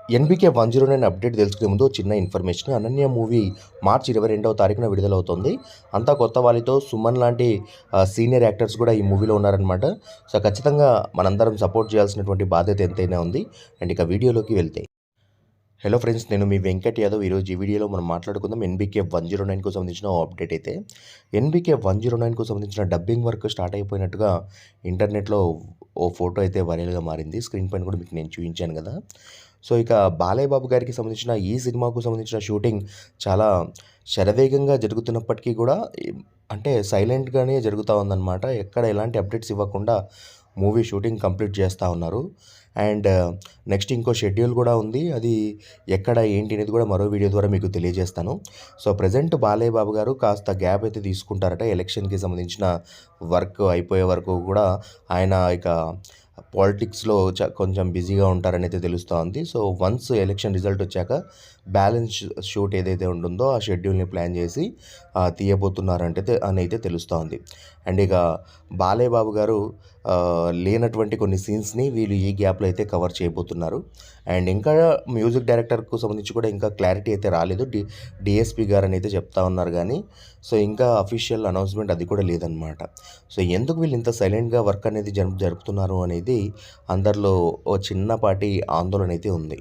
NBK 109 update తెలుసుకునే ముందు చిన్న ఇన్ఫర్మేషన్. 'అనన్య' మూవీ మార్చి 22వ తారీఖున విడుదలవుతుంది. అంతా కొత్త వాళ్ళతో సుమన్ లాంటి సీనియర్ యాక్టర్స్ కూడా ఈ మూవీలో ఉన్నారనమాట. సో, ఖచ్చితంగా మనందరం సపోర్ట్ చేయాల్సినటువంటి బాధ్యత ఎంతైనా ఉంది. అండ్ ఇక వీడియోలోకి వెళ్తే, హలో ఫ్రెండ్స్, నేను మీ వెంకట్ యాదవ్. ఈరోజు ఈ వీడియోలో మనం మాట్లాడుకుందాం ఎన్‌బీకే 109కు సంబంధించిన ఓ అప్డేట్ అయితే. ఎన్‌బీకే 109కు సంబంధించిన డబ్బింగ్ వర్క్ స్టార్ట్ అయిపోయినట్టుగా ఇంటర్నెట్‌లో ఓ ఫోటో అయితే వైరల్‌గా మారింది. స్క్రీన్ పైన కూడా మీకు నేను చూయించాను కదా! సో, ఇక బాలయ్య బాబు గారికి సంబంధించిన ఈ సినిమాకు సంబంధించిన షూటింగ్ చాలా శరవేగంగా జరుగుతున్నప్పటికీ కూడా అంటే సైలెంట్‌గానే జరుగుతా ఉందన్నమాట. ఎక్కడ ఎలాంటి అప్డేట్స్ ఇవ్వకుండా మూవీ షూటింగ్ కంప్లీట్ చేస్తా ఉన్నారు. అండ్ నెక్స్ట్ ఇంకో షెడ్యూల్ కూడా ఉంది. అది ఎక్కడ ఏంటి అనేది కూడా మరో వీడియో ద్వారా మీకు తెలియజేస్తాను. సో, ప్రెజెంట్ బాలయ్య బాబు గారు కాస్త గ్యాప్ అయితే తీసుకుంటారట. ఎలక్షన్‌కి సంబంధించిన వర్క్ అయిపోయే వరకు కూడా ఆయన ఇక పాలిటిక్స్‌లో కొంచెం బిజీగా ఉంటారనైతే తెలుస్తూ ఉంది. సో, వన్స్ ఎలక్షన్ రిజల్ట్ వచ్చాక బ్యాలెన్స్ షూట్ ఏదైతే ఉంటుందో ఆ షెడ్యూల్‌ని ప్లాన్ చేసి అనైతే తెలుస్తూ ఉంది. అండ్ ఇక బాలయ్య బాబు గారు లేనటువంటి కొన్ని సీన్స్‌ని వీళ్ళు ఈ గ్యాప్‌లో అయితే కవర్ చేయబోతున్నారు. అండ్ ఇంకా మ్యూజిక్ డైరెక్టర్‌కు సంబంధించి కూడా ఇంకా క్లారిటీ అయితే రాలేదు. డీఎస్‌పీ గారని అయితే చెప్తా ఉన్నారు గానీ, సో, ఇంకా అఫీషియల్ అనౌన్స్‌మెంట్ అది కూడా లేదనమాట. సో, ఎందుకు వీళ్ళు ఇంత సైలెంట్‌గా వర్క్ అనేది జరుపుతున్నారు అనేది అందరిలో ఓ చిన్నపాటి ఆందోళన అయితే ఉంది.